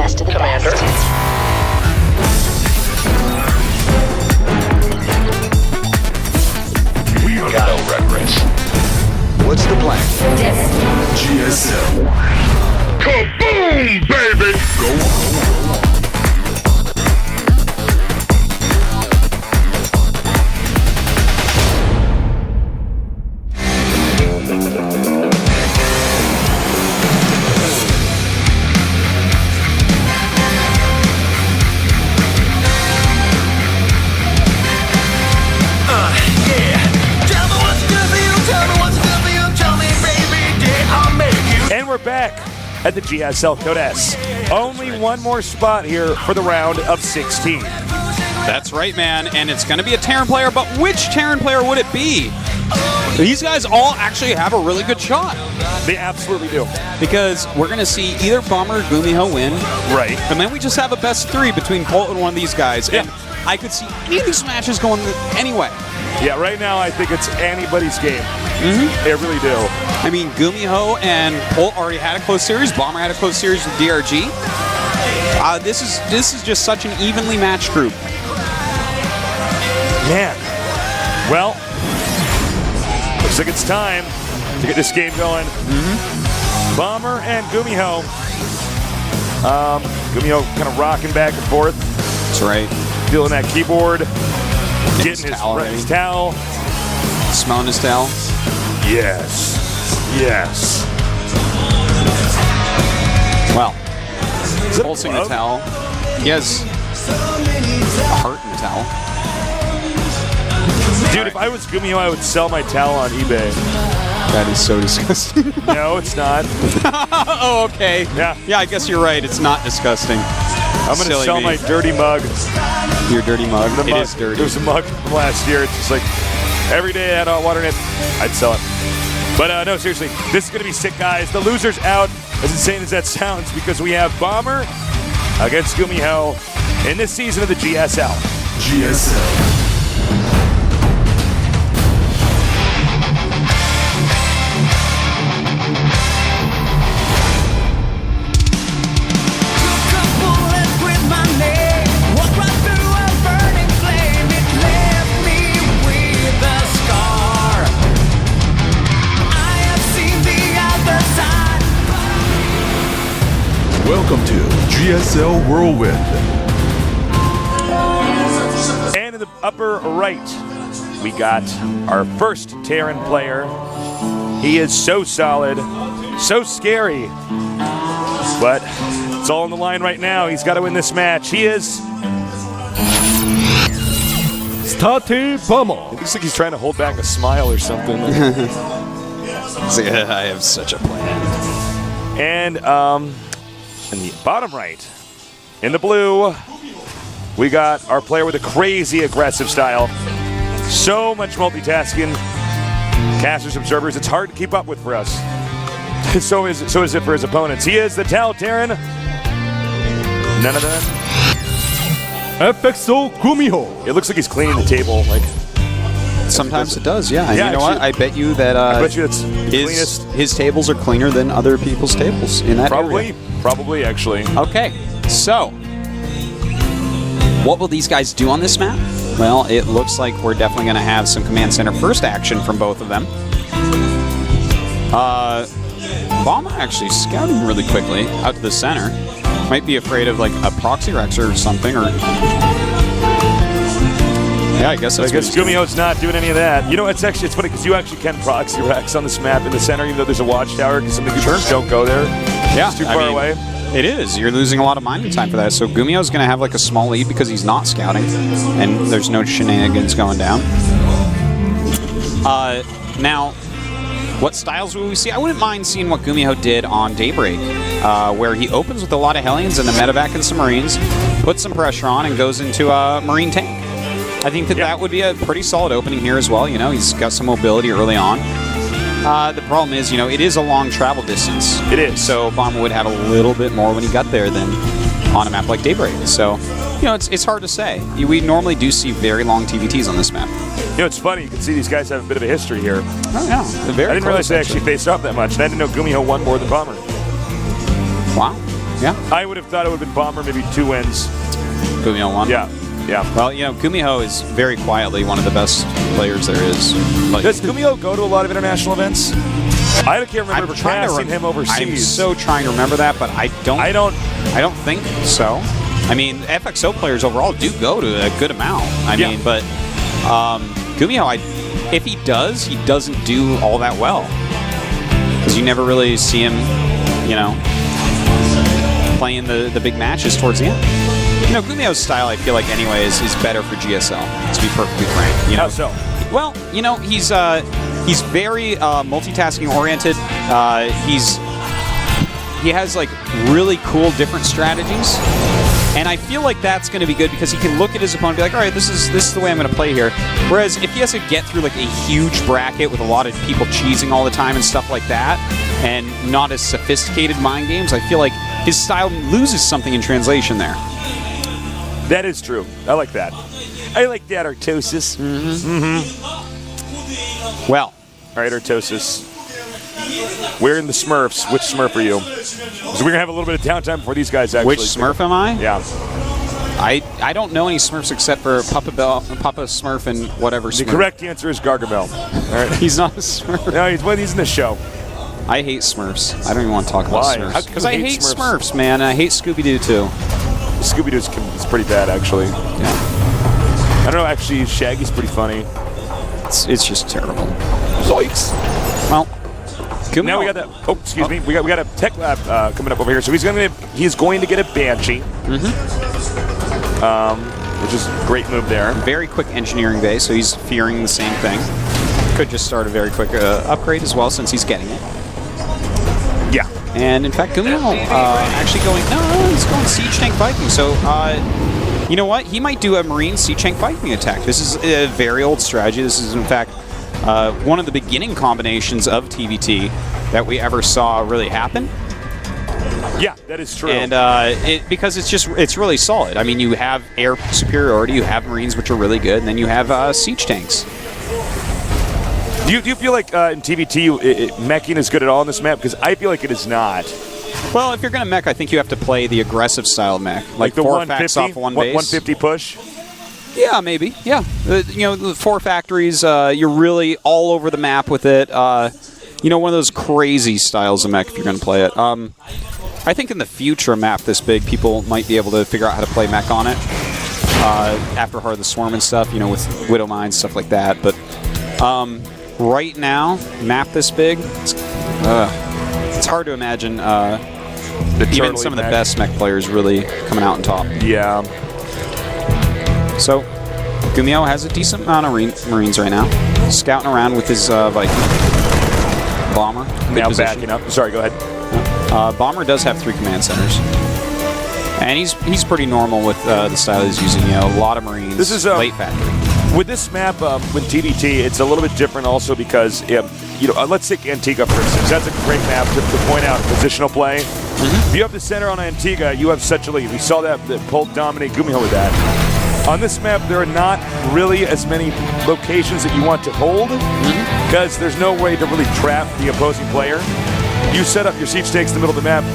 best of the Commander. best. We got no reverence. What's the plan? GSL. Kaboom, baby! Go. Back at the GSL Code S. Only one more spot here for the round of 16. That's right, man, and it's going to be a Terran player, but which Terran player would it be? These guys all actually have a really good shot. They absolutely do. Because we're going to see either Bomber or GuMiho win. Right. And then we just have a best three between Colt and one of these guys. Yeah. And I could see any of these matches going anyway. Yeah, right now I think it's anybody's game. Mm-hmm. I really do. I mean, GuMiho and Colt already had a close series. Bomber had a close series with DRG. This is just such an evenly matched group. Man. Well, looks like it's time to get this game going. Mm-hmm. Bomber and GuMiho. GuMiho kind of rocking back and forth. That's right. Feeling that keyboard. Getting his towel. Smelling his towel. Yes. Yes. Well, pulsing the towel. He has a heart in the towel. Dude, if I was GuMiho, I would sell my towel on eBay. That is so disgusting. No, it's not. Oh, okay. Yeah. Yeah, I guess you're right. It's not disgusting. I'm going to sell my dirty mug. Your dirty mug? It is dirty. It was a mug from last year. It's just like every day I had hot water in it, I'd sell it. But no, seriously, this is going to be sick, guys. The loser's out, as insane as that sounds, because we have Bomber against GuMiho in this season of the GSL. GSL. Welcome to GSL Whirlwind. And in the upper right, we got our first Terran player. He is so solid, so scary, but it's all on the line right now. He's got to win this match. He is StarCraft. It looks like he's trying to hold back a smile or something. I have such a plan. And in the bottom right, in the blue, we got our player with a crazy aggressive style. So much multitasking. Casters, observers, it's hard to keep up with for us. So is it for his opponents. He is the Tal Terran. None of them. FXO GuMiho. It looks like he's cleaning the table. Like sometimes it does, yeah. And yeah, you know what? I bet you that I bet you it's the cleanest. His tables are cleaner than other people's tables in that area. Probably, actually. Okay, so what will these guys do on this map? Well, it looks like we're definitely going to have some command center first action from both of them. Bomber actually scouting really quickly out to the center. Might be afraid of like a proxy Rex or something, or yeah, I guess GuMiho's not doing any of that. You know, it's funny because you actually can proxy Rex on this map in the center, even though there's a watchtower, because some of the Terrans don't go there. Yeah, it's too far away. It is. You're losing a lot of mining time for that. So GuMiho's going to have like a small lead because he's not scouting, and there's no shenanigans going down. Now, what styles will we see? I wouldn't mind seeing what GuMiho did on Daybreak, where he opens with a lot of Hellions and the medevac and some Marines, puts some pressure on, and goes into a Marine tank. I think that would be a pretty solid opening here as well. You know, he's got some mobility early on. The problem is, you know, it is a long travel distance. It is. So Bomber would have a little bit more when he got there than on a map like Daybreak. So, you know, it's hard to say. We normally do see very long TVTs on this map. You know, it's funny. You can see these guys have a bit of a history here. Oh, yeah. I didn't realize they actually faced off that much, and I didn't know GuMiho won more than Bomber. Wow. Yeah. I would have thought it would have been Bomber, maybe 2 wins. GuMiho won. Yeah. Well, GuMiho is very quietly one of the best players there is. Like, Does GuMiho go to a lot of international events? I can't remember casting him overseas. I'm so trying to remember that, but I don't think so. I mean, FXO players overall do go to a good amount. I mean, but GuMiho, if he does, he doesn't do all that well. Because you never really see him, playing the big matches towards the end. GuMiho's style, I feel like, anyways, is better for GSL, to be perfectly frank. How so? Well, he's very multitasking oriented. He has like really cool different strategies, and I feel like that's going to be good because he can look at his opponent and be like, all right, this is the way I'm going to play here. Whereas if he has to get through like a huge bracket with a lot of people cheesing all the time and stuff like that, and not as sophisticated mind games, I feel like his style loses something in translation there. That is true. I like that. I like that, Artosis. Well. All right, Artosis. We're in the Smurfs. Which Smurf are you? So we're going to have a little bit of downtime before these guys actually. Which Smurf am I? Yeah. I don't know any Smurfs except for Papa Smurf and whatever Smurf. The correct answer is Gargamel. All right. He's not a Smurf. No, he's in the show. I hate Smurfs. I don't even want to talk about Smurfs. Because I hate Smurfs, man. I hate Scooby-Doo, too. Scooby-Doo is pretty bad, actually. Yeah. I don't know, actually, Shaggy's pretty funny. It's just terrible. Zoinks! Well, now we got that. Oh, excuse me. We got a tech lab coming up over here. So he's going to get a Banshee. Which is a great move there. Very quick engineering base, so he's fearing the same thing. Could just start a very quick upgrade as well, since he's getting it. Yeah. And in fact, GuMiho actually he's going Siege Tank Viking. So, you know what? He might do a Marine Siege Tank Viking attack. This is a very old strategy. This is, in fact, one of the beginning combinations of TVT that we ever saw really happen. Yeah, that is true. And because it's really solid. I mean, you have air superiority, you have Marines, which are really good, and then you have siege tanks. Do you feel like in TVT meching is good at all on this map? Because I feel like it is not. Well, if you're going to mech, I think you have to play the aggressive style mech, like the 4 facts off one base. 150 push. Yeah, maybe. Yeah, the 4 factories. You're really all over the map with it. One of those crazy styles of mech if you're going to play it. I think in the future, a map this big, people might be able to figure out how to play mech on it after Heart of the Swarm and stuff. With Widow Mines, stuff like that. But right now, map this big, it's hard to imagine even some of the best mech players really coming out on top. Yeah. So, GuMiho has a decent amount of Marines right now. Scouting around with his Viking. Bomber. Now backing up. Sorry, go ahead. Bomber does have 3 command centers. And he's pretty normal with the style he's using. A lot of Marines. This is late factory. With this map, with TVT, it's a little bit different also because, let's take Antigua for instance. That's a great map to point out positional play. If you have the center on Antigua, you have such a lead. We saw that Pult dominate GuMiho with that. On this map, there are not really as many locations that you want to hold because there's no way to really trap the opposing player. You set up your siege tanks in the middle of the map,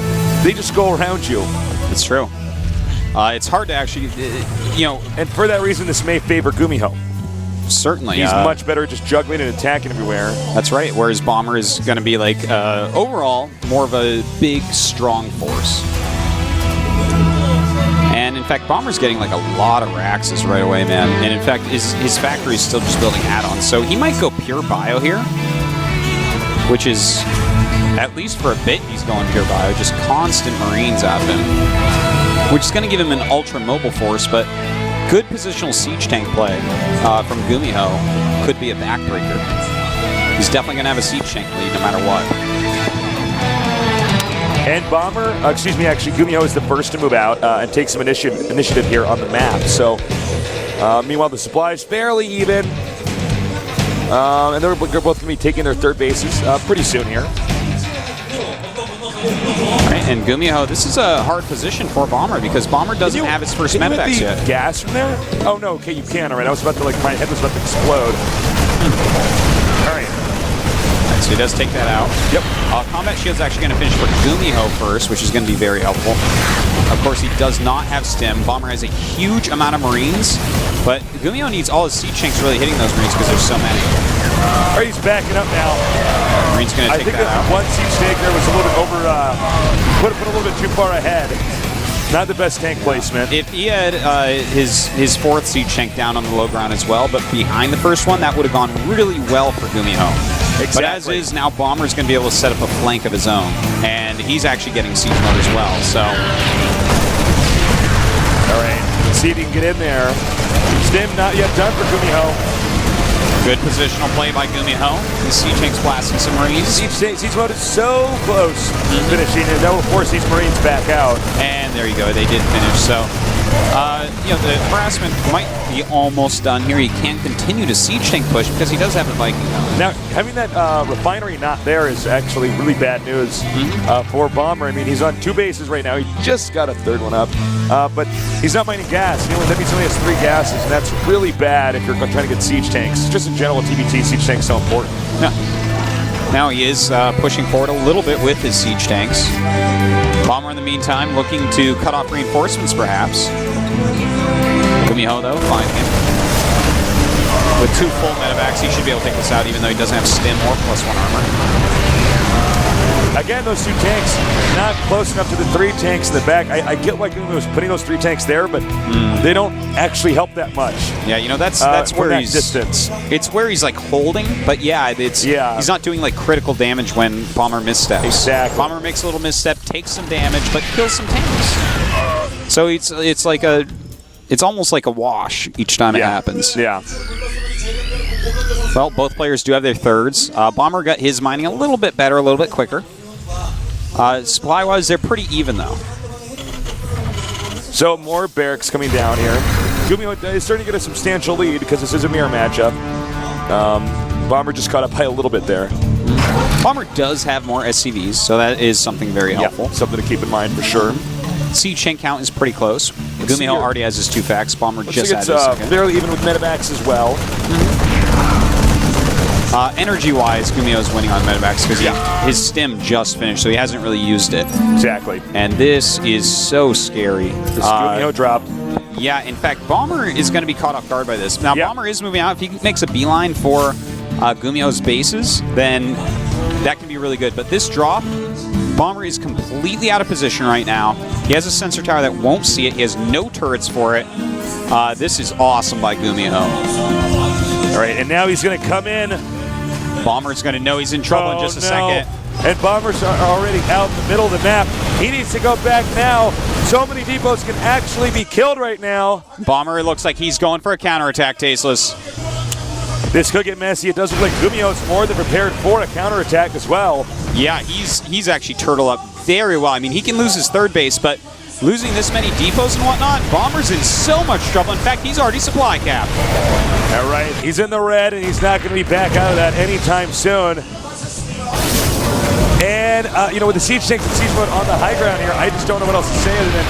they just go around you. It's true. It's hard to actually, And for that reason, this may favor GuMiho. Certainly. He's much better at just juggling and attacking everywhere. That's right, whereas Bomber is going to be, overall, more of a big, strong force. And, in fact, Bomber's getting, a lot of Raxes right away, man. And, in fact, his factory is still just building add-ons. So he might go pure bio here, which is, at least for a bit, he's going pure bio. Just constant Marines at him, which is going to give him an ultra-mobile force, but good positional siege tank play from GuMiho could be a backbreaker. He's definitely going to have a siege tank lead no matter what. And GuMiho is the first to move out and take some initiative here on the map. So, meanwhile, the supply is fairly even. And they're both going to be taking their third bases pretty soon here. Right, and GuMiho, this is a hard position for Bomber because Bomber doesn't have its first medvacs yet. Gas from there? Oh no, okay, you can. All right, I was about to my head was about to explode. All right. So he does take that out. Yep. Combat Shield's actually going to finish for GuMiho first, which is going to be very helpful. Of course, he does not have Stim. Bomber has a huge amount of Marines, but GuMiho needs all his siege tanks really hitting those Marines because there's so many. All right, he's backing up now. Marine's going to take that out. One siege tank there was a little bit over, put a little bit too far ahead. Not the best tank placement. If he had his fourth siege tank down on the low ground as well, but behind the first one, that would have gone really well for GuMiho. Exactly. But as is, now Bomber's going to be able to set up a flank of his own, and he's actually getting siege mode as well. So, all right, see if he can get in there. Stim not yet done for GuMiho. Good positional play by GuMiho. The siege tank's blasting some Marines. Siege mode is so close to finishing, and that will force these Marines back out. And there you go, they did finish. So, the harassment might be almost done here. He can't continue to siege tank push because he does have a Viking. Now, having that refinery not there is actually really bad news for Bomber. I mean, he's on 2 bases right now. He just got a 3rd one up, but he's not mining gas. That means he only has 3 gases, and that's really bad if you're trying to get siege tanks. Just in general, TBT siege tanks so important. Yeah. Now he is pushing forward a little bit with his siege tanks. Bomber, in the meantime, looking to cut off reinforcements, perhaps. GuMiho, though, finding him. With 2 full medevacs, he should be able to take this out, even though he doesn't have Stim or +1 armor. Again, those 2 tanks not close enough to the 3 tanks in the back. I get why GuMiho was putting those 3 tanks there, but they don't actually help that much. Yeah, that's where he's distance. It's where he's like holding, but he's not doing like critical damage when Bomber missteps. Exactly. Bomber makes a little misstep, takes some damage, but kills some tanks. So it's almost like a wash each time it happens. Yeah. Well, both players do have their 3rds. Bomber got his mining a little bit better, a little bit quicker. Supply-wise, they're pretty even, though. So more barracks coming down here. GuMiho is starting to get a substantial lead because this is a mirror matchup. Bomber just caught up by a little bit there. Bomber does have more SCVs, so that is something very helpful. Yeah, something to keep in mind for sure. Siege tank count is pretty close. GuMiho already has his 2 facts. Bomber just added his second. Fairly even with medevacs as well. Energy-wise, GuMiho is winning on medevacs because his Stim just finished, so he hasn't really used it. Exactly. And this is so scary. This GuMiho drop. Yeah, in fact, Bomber is going to be caught off guard by this. Now, Bomber is moving out. If he makes a beeline for GuMiho's bases, then that can be really good. But this drop, Bomber is completely out of position right now. He has a sensor tower that won't see it. He has no turrets for it. This is awesome by GuMiho. All right, and now he's going to come in. Bomber's going to know he's in trouble in just a second. And Bombers are already out in the middle of the map. He needs to go back now. So many depots can actually be killed right now. Bomber looks like he's going for a counterattack, Tasteless. This could get messy. It does look like GuMiho is more than prepared for a counterattack as well. Yeah, he's actually turtle up very well. I mean, he can lose his 3rd base, but losing this many depots and whatnot, Bomber's in so much trouble. In fact, he's already supply capped. All right, he's in the red, and he's not going to be back out of that anytime soon. And, with the siege tanks and siege mode on the high ground here, I just don't know what else to say other than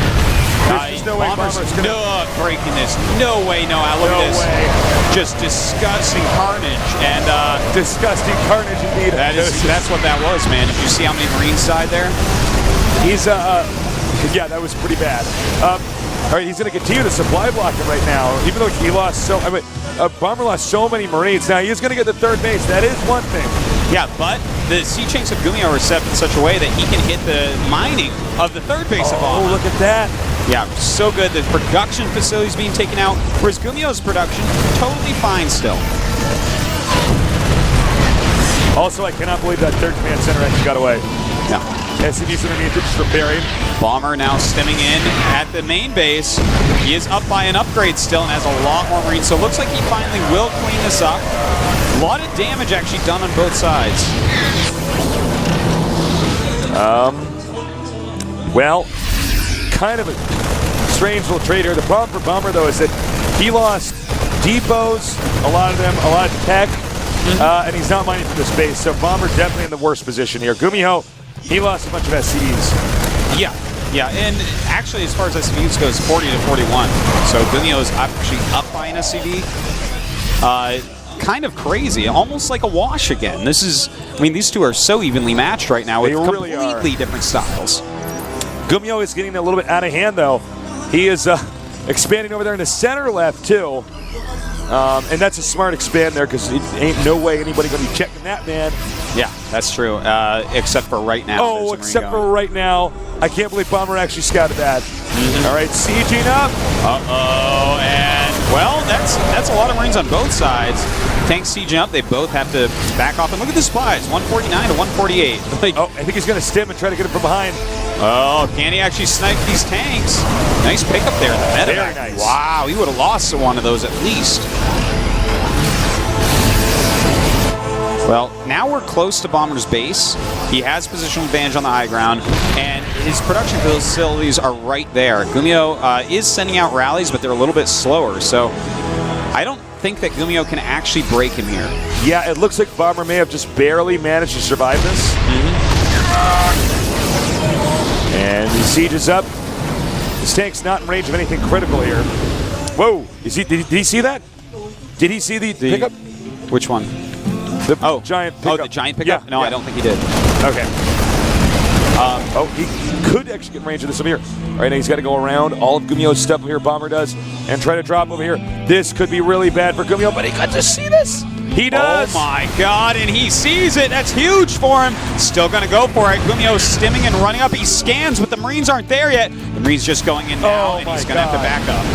there's no way Bomber's going to... breaking this. No way, no. Look at this. Way. Just disgusting carnage. And disgusting carnage indeed. That's what that was, man. Did you see how many Marines died there? He's, yeah, that was pretty bad. All right, he's going to continue to supply block him right now, even though he lost Bomber lost so many Marines. Now, he's going to get the 3rd base. That is one thing. Yeah, but the siege tanks of GuMiho are set up in such a way that he can hit the mining of the 3rd base of Bomber. Oh, look at that. Yeah, so good. The production facility's being taken out, whereas GuMiho's production, totally fine still. Also, I cannot believe that 3rd command center actually got away. Yeah. SCV's underneath it, just repairing. Bomber now stemming in at the main base. He is up by an upgrade still and has a lot more Marines, so it looks like he finally will clean this up. A lot of damage actually done on both sides. Well, kind of a strange little trade here. The problem for Bomber, though, is that he lost depots, a lot of them, a lot of tech, and he's not mining for the space, so Bomber definitely in the worst position here. GuMiho, he lost a bunch of SCVs. Yeah, and actually, as far as SCVs goes, 40 to 41. So GuMiho is actually up by an SCV. kind of crazy, almost like a wash again. This is, I mean, these two are so evenly matched right now with really completely different styles. GuMiho is getting a little bit out of hand, though. He is expanding over there in the center left, too. And that's a smart expand there because ain't no way anybody going to be checking that, man. Yeah, that's true. Except for right now. Oh, except for right now. I can't believe Bomber actually scouted that. All right, sieging up. Uh-oh, and, well, that's a lot of Marines on both sides. Tanks sieging up. They both have to back off. And look at the spies, 149 to 148. Like, oh, I think he's going to stim and try to get him from behind. Oh, can he actually snipe these tanks? Nice pickup there in the meta. Very nice. Wow, he would have lost one of those at least. Well, now we're close to Bomber's base. He has positional advantage on the high ground, and his production facilities are right there. GuMiho is sending out rallies, but they're a little bit slower, so I don't think that GuMiho can actually break him here. Yeah, it looks like Bomber may have just barely managed to survive this. And he sieges up. This tank's not in range of anything critical here. Whoa! Did he see that? Did he see the pickup? Which one? The giant pickup. Oh, the giant pickup? Yeah, no, yeah. I don't think he did. Okay. He could actually get in range of this over here. All right, now he's got to go around all of GuMiho's stuff here, Bomber does, and try to drop over here. This could be really bad for GuMiho, but he got to see this. He does. Oh my God, and he sees it. That's huge for him. Still going to go for it. GuMiho stimming and running up. He scans, but the Marines aren't there yet. The Marines just going in now, and he's going to have to back up.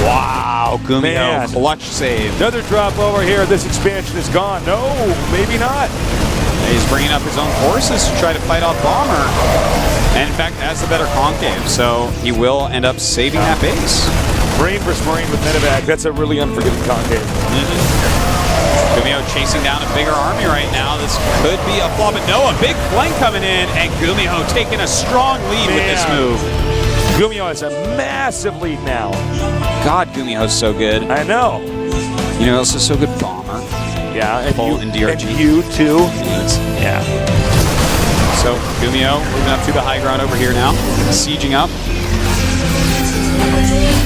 Wow, GuMiho, clutch save. Another drop over here. This expansion is gone. No, maybe not. He's bringing up his own forces to try to fight off Bomber. And in fact, has the better concave, so he will end up saving that base. Marine versus Marine with medevac. That's a really unforgiving concave. GuMiho chasing down a bigger army right now. This could be a flaw, but no, a big flank coming in, and GuMiho taking a strong lead with this move. GuMiho has a massive lead now. God, GuMiho's so good. I know. You know, also so good, Bomber. Yeah, and Bolt and DRG. And you too. Yeah. So GuMiho moving up to the high ground over here now, sieging up.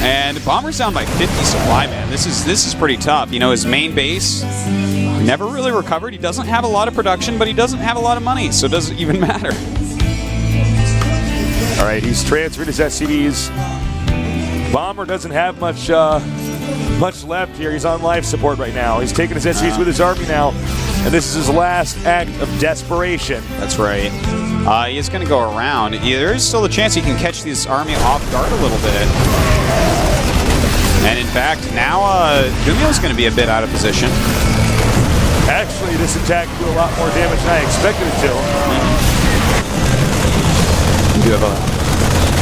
And Bomber's down by 50 supply, man. This is pretty tough. You know, his main base never really recovered. He doesn't have a lot of production, but he doesn't have a lot of money, so it doesn't even matter. All right, he's transferred his SCVs. Bomber doesn't have much left here. He's on life support right now. He's taking his SCVs with his army now, and this is his last act of desperation. That's right. He is going to go around. There is still a chance he can catch this army off guard a little bit. And in fact, now GuMiho's going to be a bit out of position. Actually, this attack will do a lot more damage than I expected it to. You do have a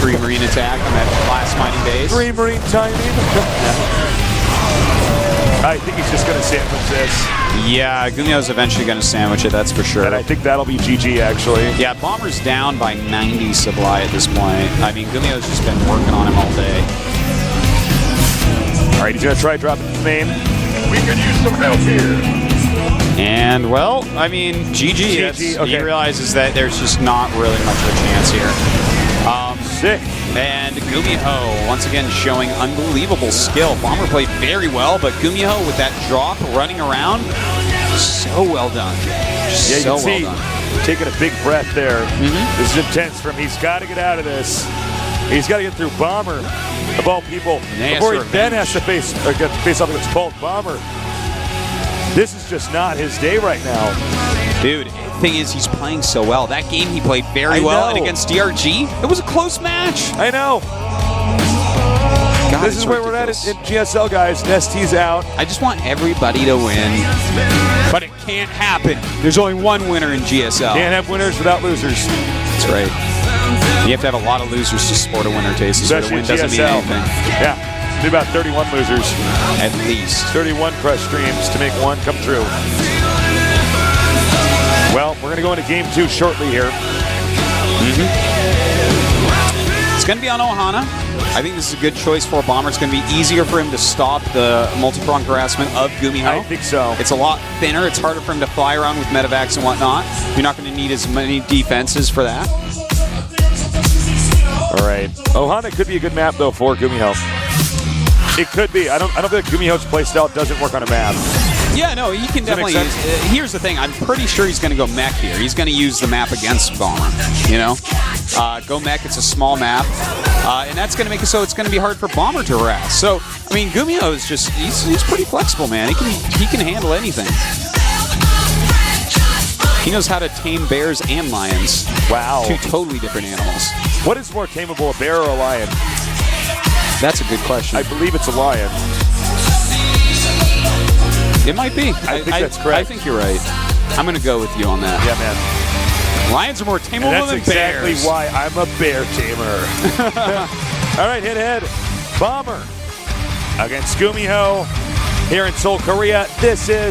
3 Marine attack on that last mining base. 3 Marine timing. I think he's just going to sandwich this. Yeah, GuMiho's eventually going to sandwich it, that's for sure. And I think that'll be GG, actually. Yeah, Bomber's down by 90 supply at this point. I mean, GuMiho's just been working on him all day. All right, he's going to try dropping the main. We can use some help here. And, well, I mean, GG. Okay. He realizes that there's just not really much of a chance here. Sick. And GuMiho, once again, showing unbelievable skill. Bomber played very well, but GuMiho with that drop running around, so well done. Yeah, so you can well see, done. taking a big breath there. This is intense for him. He's got to get out of this. He's got to get through Bomber, of all people, before he then has to face off against Bolt Bomber. This is just not his day right now. Dude, the thing is, he's playing so well. That game he played very well, and against DRG, it was a close match. I know. God, this is where ridiculous. we're at in GSL, guys. Nestie's out. I just want everybody to win, but it can't happen. There's only one winner in GSL. Can't have winners without losers. That's right. You have to have a lot of losers to sport a winner, Tasty. So the win doesn't mean anything. Yeah. Be about 31 losers. At least. 31 crush streams to make one come true. Well, we're going to go into game 2 shortly here. It's going to be on Ohana. I think this is a good choice for a Bomber. It's going to be easier for him to stop the multi-pronged harassment of GuMiho. I think so. It's a lot thinner. It's harder for him to fly around with medevacs and whatnot. You're not going to need as many defenses for that. All right. Ohana could be a good map, though, for GuMiho. It could be. I don't think GuMiho's playstyle doesn't work on a map. Yeah, no, he can definitely make use. sense? Here's the thing. I'm pretty sure he's going to go mech here. He's going to use the map against Bomber. You know? Go mech, it's a small map. And that's going to make it so it's going to be hard for Bomber to harass. So, I mean, GuMiho is just, he's pretty flexible, man. He can handle anything. He knows how to tame bears and lions. Wow. Two totally different animals. What is more tameable, a bear or a lion? That's a good question. I believe it's a lion. It might be. I think that's correct. I think you're right. I'm going to go with you on that. Yeah, man. Lions are more And tameable that's than exactly bears. why I'm a bear tamer. All right, head. Bomber against GuMiho here in Seoul, Korea. This is